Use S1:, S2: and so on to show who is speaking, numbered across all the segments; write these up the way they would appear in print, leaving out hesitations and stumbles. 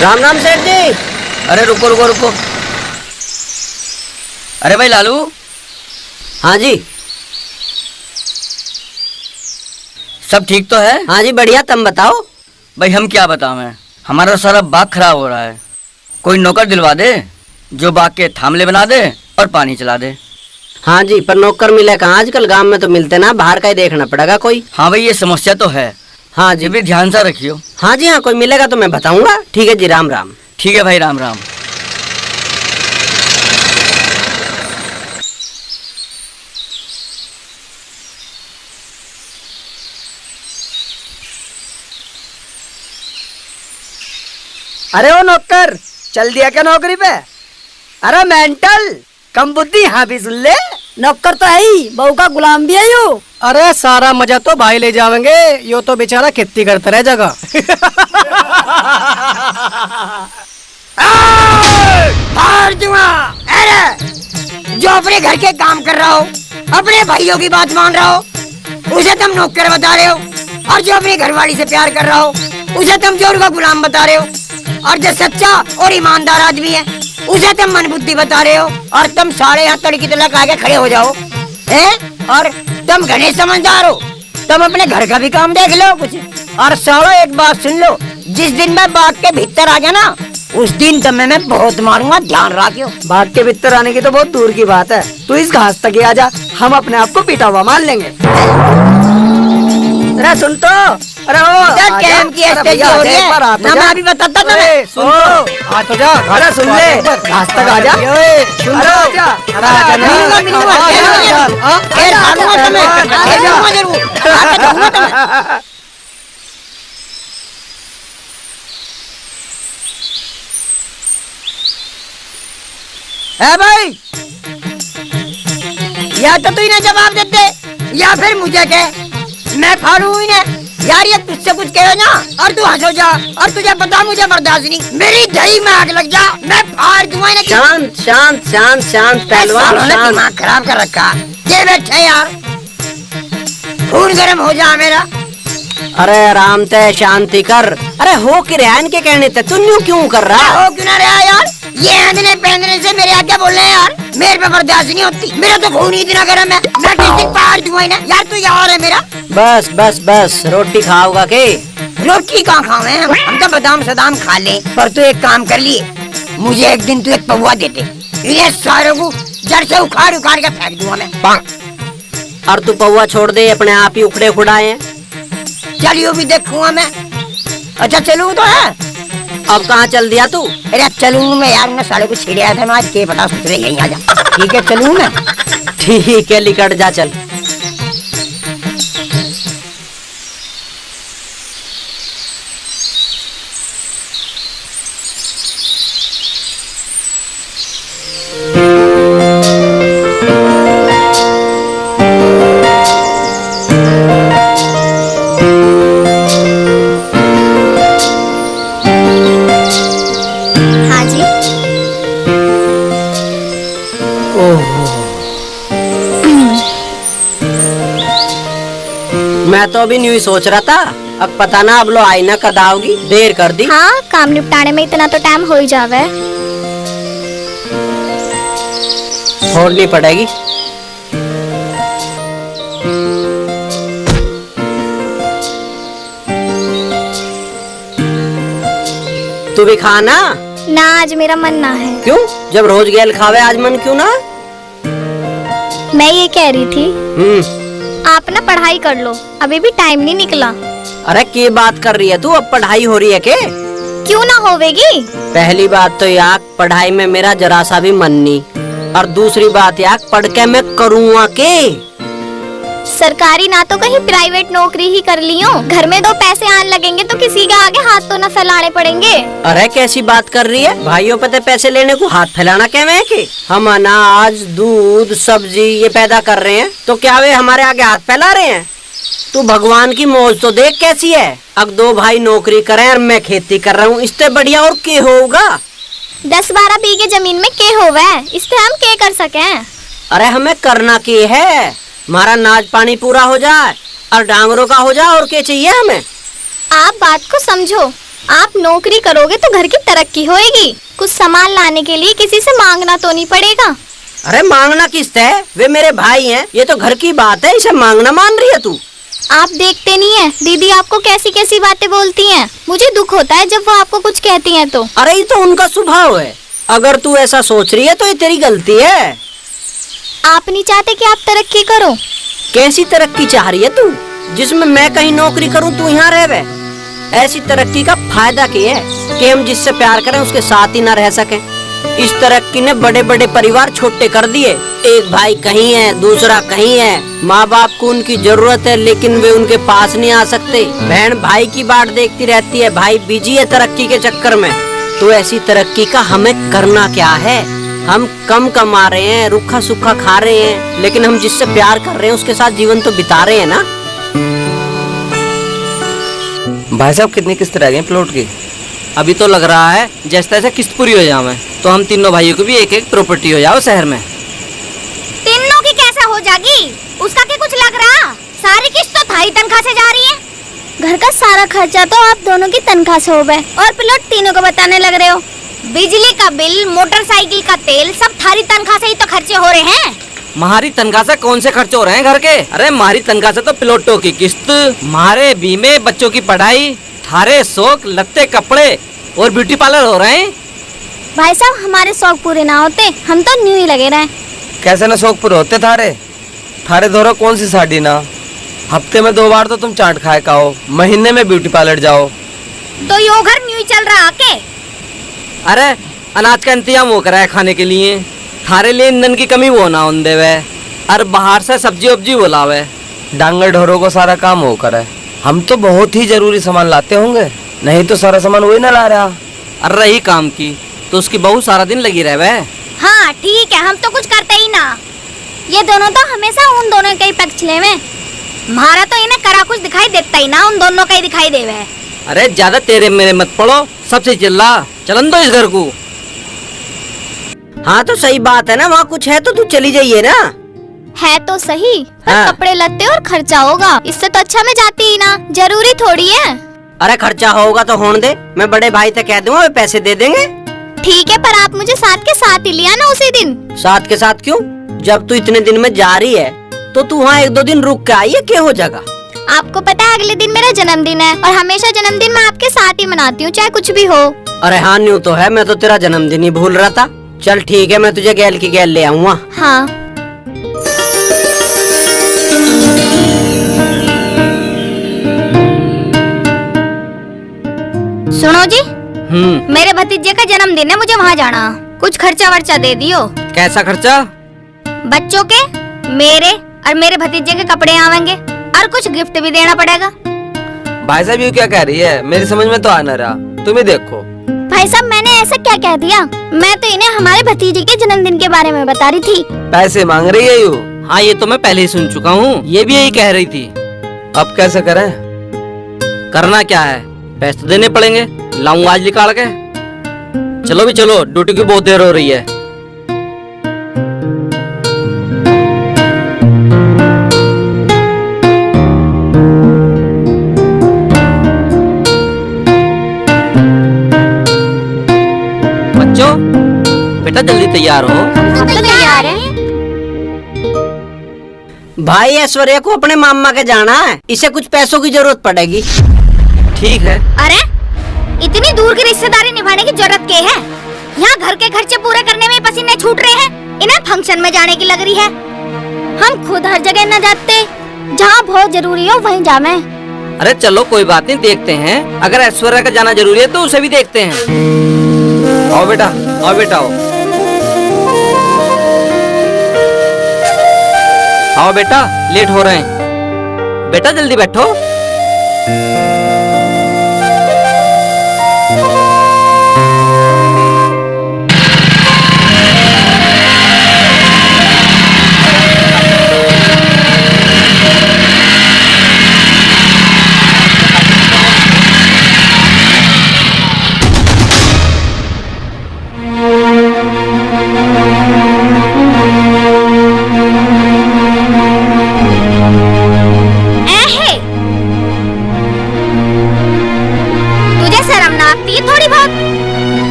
S1: राम राम सेठ जी।
S2: अरे रुको रुको रुको। अरे भाई लालू।
S1: हाँ जी।
S2: सब ठीक तो है?
S1: हाँ जी बढ़िया, तुम बताओ।
S2: भाई हम क्या बताएं, हमारा सारा बाग खराब हो रहा है। कोई नौकर दिलवा दे जो बाग के थामले बना दे और पानी चला दे।
S1: हाँ जी, पर नौकर मिले कहाँ आजकल, गांव में तो मिलते ना, बाहर का ही देखना पड़ेगा कोई।
S2: हाँ भाई ये समस्या तो है।
S1: हाँ जी
S2: ये भी ध्यान से रखियो।
S1: हाँ जी, हाँ कोई मिलेगा तो मैं बताऊंगा। ठीक है जी, राम राम।
S2: ठीक है भाई, राम राम।
S3: अरे ओ नौकर, चल दिया क्या नौकरी पे? अरे मेंटल, कम बुद्धि, हाँ भी सुन ले।
S4: नौकर तो है ही, बहू का गुलाम भी है यो।
S3: अरे सारा मजा तो भाई ले जाएंगे, यो तो बेचारा खेती करता रह जगह।
S5: जो अपने घर के काम कर रहा हो, अपने भाइयों की बात मान रहा हो, उसे तुम नौकर बता रहे हो। और जो अपनी घरवाली से प्यार कर रहा हो, उसे तुम जोर का गुलाम बता रहे हो। और जो सच्चा और ईमानदार आदमी है, उसे तुम मन बुद्धि बता रहे हो। और तुम साढ़े हाथ तड़की तलक आके खड़े हो जाओ, हैं? और तुम घने समझदार हो, तुम अपने घर का भी काम देख लो कुछ। और सालो एक बात सुन लो, जिस दिन मैं बाग के भीतर आ गया ना, उस दिन तुम्हें मैं बहुत मारूंगा, ध्यान रखियो।
S3: बाग के भीतर आने की तो बहुत दूर की बात है, तू इस घास तक ही आ जा, हम अपने आप को पीटा हुआ मान लेंगे। अरे सुन तो, अरे ओ
S5: कैम की स्टेज हो रही है ना, मैं अभी बताता था।
S3: सुन तो, आ तो जा, अरे सुन ले, घास तक आ जा। सुन तो, अरे आजा ना।
S5: है भाई, या तो तू इन्हें जवाब देते या फिर मुझे कह, मैं फाड़ू इन्हें। यार ये तुझसे कुछ कहो ना और तू हंस हो जा, और तुझे पता मुझे बर्दाश्त नहीं, मेरी दही में आग लग जा, मैं फाड़ दूंगा इन्हें।
S1: शांत शांत शांत शांत पहलवान, शांत।
S5: दिमाग खराब कर रखा, ये बैठे यार, खून गर्म हो जा मेरा।
S1: अरे आराम ते शांति कर। अरे हो कि रहन के कहने थे, तू यूं क्यों कर रहा है?
S5: हो क्यों ना रहा यार, ये आंधने पहनने से मेरे आगे बोल रहे हैं यार, मेरे पे बर्दाश्त नहीं होती, मेरा तो खून ही इतना गर्म है, मैं किस दिन फाड़ दूंगा इन्हें। यार तू यार है मेरा।
S1: बस बस बस, रोटी खाओगा के?
S5: रोटी कहाँ खावे, हम तो बादाम सदाम खा ले। पर तू एक काम कर लिए, मुझे एक दिन तू एक पौवा देते, इन्हें सारों को जड़ से उखाड़ उखाड़ के फेंक दूंगा मैं।
S1: और तू पौवा छोड़ दे, अपने आप ही उखड़े खुड़ाए हैं।
S5: चलियो भी देखूंगा मैं। अच्छा चलूँ तो है?
S1: अब कहाँ चल दिया तू?
S5: अरे चलूँ मैं यार, मैं साले को छेड़िया था, मैं आज के पता सुधरे यहीं आ जा। ठीक है चलूँ मैं?
S1: ठीक है, लिकट जा चल। मैं तो अभी न्यू ही सोच रहा था, अब पता ना अब लो आई ना कद आओगी, देर कर दी।
S6: हाँ, काम निपटाने में इतना तो टाइम हो ही जावे।
S1: छोड़नी पड़ेगी। तू भी खाना
S6: ना, आज मेरा मन ना है।
S1: क्यों? जब रोज गेल खावे, आज मन क्यों ना?
S6: मैं ये कह रही थी, आप ना पढ़ाई कर लो, अभी भी टाइम नहीं निकला।
S1: अरे क्या बात कर रही है तू, अब पढ़ाई हो रही है के?
S6: क्यों ना होवेगी?
S1: पहली बात तो यार पढ़ाई में मेरा जरा सा भी मन नहीं, और दूसरी बात यार पढ़ के मैं करूँगा के?
S6: सरकारी ना तो कहीं प्राइवेट नौकरी ही कर लियो, घर में दो पैसे आने लगेंगे तो किसी के आगे हाथ तो न फैलाने पड़ेंगे।
S1: अरे कैसी बात कर रही है, भाइयों पे पैसे लेने को हाथ फैलाना क्या है कि हम अनाज दूध सब्जी ये पैदा कर रहे हैं तो क्या वे हमारे आगे हाथ फैला रहे हैं? तू भगवान की मौज तो देख कैसी है, अब दो भाई नौकरी करें और मैं खेती कर रहा हूँ, इससे बढ़िया और क्या होगा?
S6: 10-12 बीघे जमीन में के होवे, इससे हम के कर सके?
S1: अरे हमें करना क्या है, हमारा नाज पानी पूरा हो जाए और डांगरों का हो जाए, और क्या चाहिए हमें?
S6: आप बात को समझो, आप नौकरी करोगे तो घर की तरक्की होएगी। कुछ सामान लाने के लिए किसी से मांगना तो नहीं पड़ेगा।
S1: अरे मांगना किससे है? वे मेरे भाई हैं, ये तो घर की बात है, इसे मांगना मान रही है तू?
S6: आप देखते नहीं है दीदी आपको कैसी कैसी बातें बोलती हैं। मुझे दुख होता है जब वो आपको कुछ कहती हैं तो।
S1: अरे ये तो उनका स्वभाव है, अगर तू ऐसा सोच रही है तो ये तेरी गलती है।
S6: आप नहीं चाहते कि आप तरक्की करो?
S1: कैसी तरक्की चाह रही है तू, जिसमें मैं कहीं नौकरी करूं तू यहाँ रह वे? ऐसी तरक्की का फायदा क्या है कि हम जिससे प्यार करें उसके साथ ही ना रह सकें। इस तरक्की ने बड़े बड़े परिवार छोटे कर दिए। एक भाई कहीं है, दूसरा कहीं है। माँ बाप को उनकी जरूरत है लेकिन वे उनके पास नहीं आ सकते। बहन भाई की बाट देखती रहती है, भाई बिजी है तरक्की के चक्कर में। तो ऐसी तरक्की का हमें करना क्या है? हम कम कमा रहे हैं, रूखा सूखा खा रहे हैं, लेकिन हम जिससे प्यार कर रहे हैं उसके साथ जीवन तो बिता रहे हैं ना।
S7: भाई साहब कितनी किस्त रह गई प्लॉट की?
S2: अभी तो लग रहा है जैसे तैसे किस्त पूरी हो जावे तो हम तीनों भाइयों को भी एक एक प्रॉपर्टी हो जाओ शहर में।
S6: तीनों की कैसे हो जाएगी? उसका क्या कुछ लग रहा? सारी किस्त तो थारी तनख्वाह से जा रही है। घर का सारा खर्चा तो आप दोनों की तनख्वाह से हो गए और प्लॉट तीनों को बताने लग रहे हो। बिजली का बिल, मोटरसाइकिल का तेल सब थारी तनख्वाह से ही तो खर्चे हो रहे हैं।
S2: हमारी तनख्वाह से कौन से खर्च हो रहे हैं घर के? अरे हमारी तनख्वाह से तो प्लॉटों की किस्त, हमारे बीमे, बच्चों की पढ़ाई, थारे शौक, लत्ते, कपड़े और ब्यूटी पार्लर हो रहे हैं।
S6: भाई साहब हमारे शौक पूरे ना होते हम तो न्यू ही लगे रहे।
S7: कैसे ना शौक पूरे होते थारे? थारे दोनों कौन सी साड़ी ना? हफ्ते में 2 बार तो तुम चाट खाए का हो, महीने में ब्यूटी पार्लर जाओ।
S6: तो यो घर न्यू ही चल रहा के?
S2: अरे अनाज का इंतजाम हो करा है खाने के लिए, थारे लिए ईंधन की कमी वो ना होने देवे, और बाहर से सब्जी वब्जी वो लावे।
S7: डांगर ढोरों को सारा काम होकर है। हम तो बहुत ही जरूरी सामान लाते होंगे, नहीं तो सारा सामान वही ना ला रहा।
S2: और रही काम की तो उसकी बहू सारा दिन लगी रहे।
S6: हाँ ठीक है, हम तो कुछ करते ही ना। ये दोनों तो हमेशा उन दोनों के ही पक्ष ले में। हमारा तो इन्हें करा कुछ दिखाई देता ही ना, उन दोनों का ही दिखाई देवे।
S2: अरे ज्यादा तेरे मेरे मत पड़ो, सबसे चिल्ला चलन दो इस घर को।
S1: हाँ तो सही बात है ना, वहाँ कुछ है तो तू चली जाइए ना।
S6: है तो सही पर
S1: हाँ।
S6: कपड़े लत्ते और खर्चा होगा, इससे तो अच्छा मैं जाती ही ना। जरूरी थोड़ी है।
S1: अरे खर्चा होगा तो होने दे, मैं बड़े भाई तक कह दूंगा, वे पैसे दे देंगे।
S6: ठीक है पर आप मुझे साथ के साथ ही लिया ना उसी दिन।
S1: साथ के साथ क्यों? जब तू इतने दिन में जा रही है तो तू वहाँ 1-2 दिन रुक के आई है, क्या हो जाएगा?
S6: आपको पता है अगले दिन मेरा जन्मदिन है और हमेशा जन्मदिन मैं आपके साथ ही मनाती हूँ चाहे कुछ भी हो।
S1: अरे हाँ न्यू तो है, मैं तो तेरा जन्मदिन ही भूल रहा था। चल ठीक है, मैं तुझे गैल की गैल ले आऊंगा।
S6: हाँ सुनो जी, मेरे भतीजे का जन्मदिन है, मुझे वहाँ जाना। कुछ खर्चा वर्चा दे दियो।
S2: कैसा खर्चा?
S6: बच्चों के, मेरे और मेरे भतीजे के कपड़े आवेंगे और कुछ गिफ्ट भी देना पड़ेगा।
S7: भाई साहब ये क्या कह रही है? मेरी समझ में तो आ ना रहा, तुम ही देखो।
S6: भाई साहब मैंने ऐसा क्या कह दिया? मैं तो इन्हें हमारे भतीजे के जन्मदिन के बारे में बता रही थी।
S7: पैसे मांग रही है यू?
S2: हाँ ये तो मैं पहले ही सुन चुका हूँ, ये भी यही कह रही थी।
S7: अब कैसे करें?
S2: करना क्या है, पैसे तो देने पड़ेंगे। लाऊंगा आज निकाल के। चलो भी चलो, ड्यूटी की बहुत देर हो रही है। बच्चों बेटा जल्दी तैयार हो।
S6: हम तो तैयार हैं।
S1: भाई ऐश्वर्या को अपने मामा के जाना है, इसे कुछ पैसों की जरूरत पड़ेगी।
S2: ठीक है।
S6: अरे इतनी दूर की रिश्तेदारी निभाने की जरूरत क्या है? यहाँ घर के खर्चे पूरे करने में पसीने छूट रहे हैं, इन्हें फंक्शन में जाने की लग रही है। हम खुद हर जगह न जाते, जहाँ बहुत जरूरी हो वहीं जावे।
S2: अरे चलो कोई बात नहीं, देखते हैं। अगर ऐश्वर्या का जाना जरूरी है तो उसे भी देखते हैं।
S7: आओ बेटा, आओ बेटा, आओ।
S2: आओ बेटा, लेट हो रहे हैं। बेटा जल्दी बैठो।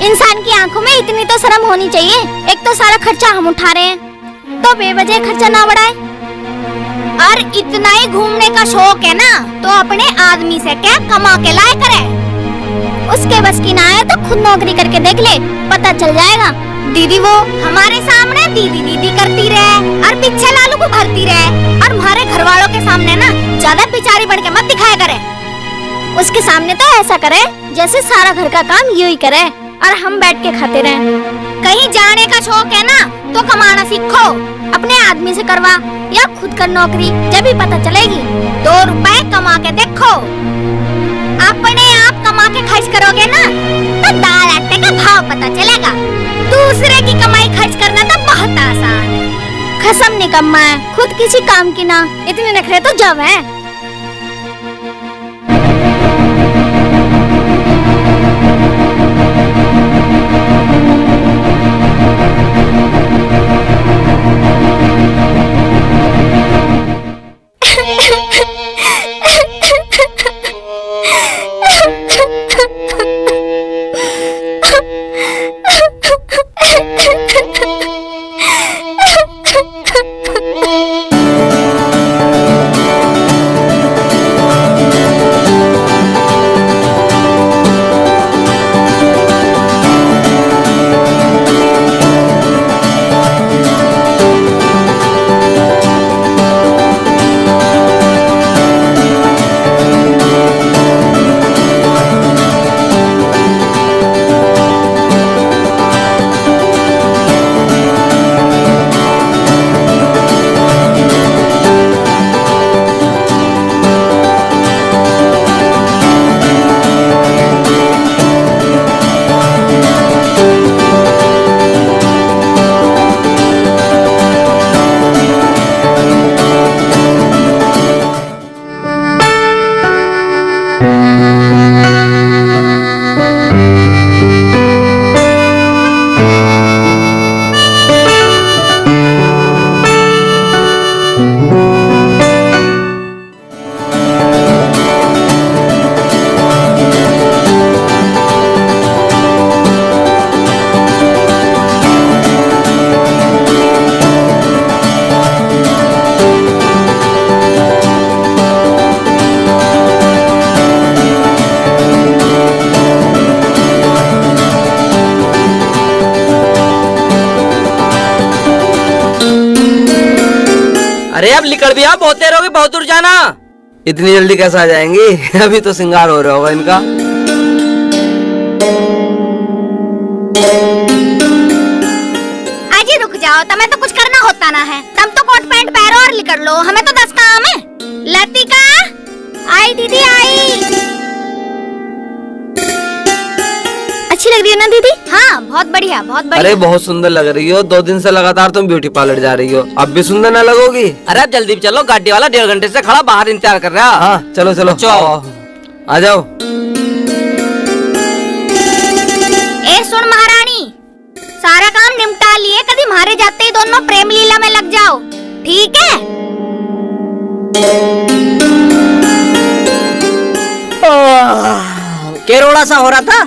S6: इंसान की आंखों में इतनी तो शर्म होनी चाहिए। एक तो सारा खर्चा हम उठा रहे हैं, तो बेवजह खर्चा ना बढ़ाए। और इतना ही घूमने का शौक है ना, तो अपने आदमी से क्या कमा के लाए करे। उसके बस की ना है तो खुद नौकरी करके देख ले, पता चल जाएगा। दीदी वो हमारे सामने दीदी दीदी करती रहे और पीछे लालू को भरती रहे, और हमारे घर वालों के सामने ना ज्यादा बेचारी बन के मत दिखाया करे। उसके सामने तो ऐसा करे जैसे सारा घर का काम यूं ही करे और हम बैठ के खाते रहे। कहीं जाने का शौक है ना तो कमाना सीखो, अपने आदमी से करवा या खुद कर नौकरी, जब भी पता चलेगी। 2 रुपए कमा के देखो, अपने आप कमा के खर्च करोगे ना तो दाल आटे का भाव पता चलेगा। दूसरे की कमाई खर्च करना तो बहुत आसान है। खसम निकम्मा है, खुद किसी काम की ना, इतने नखरे तो जब है।
S2: अरे अब निकल भी आप, बहुत देर होगी, बहुत दूर जाना।
S7: इतनी जल्दी कैसे आ जाएंगी? अभी तो श्रृंगार हो रहा होगा इनका।
S6: अजी रुक जाओ, तुम्हें तो कुछ करना होता ना है। तुम तो कोट पैंट पहनो और निकल लो, हमें तो 10 काम है। लतिका आई, दीदी आई। अच्छी लग रही है ना दीदी? हाँ बहुत बढ़िया, बहुत बढ़िया।
S7: अरे बहुत सुंदर लग रही हो। 2 दिन से लगातार तुम ब्यूटी पार्लर जा रही हो, अब भी सुंदर ना लगोगी?
S2: अरे अब जल्दी चलो, गाड़ी वाला 1.5 घंटे से खड़ा बाहर इंतजार कर रहा।
S7: हाँ चलो चलो, आ जाओ।
S6: ए सुन महारानी, सारा काम निपटा लिए, कभी मारे जाते ही दोनों प्रेम लीला में लग जाओ, ठीक है?
S1: केरोड़ा सा हो रहा था।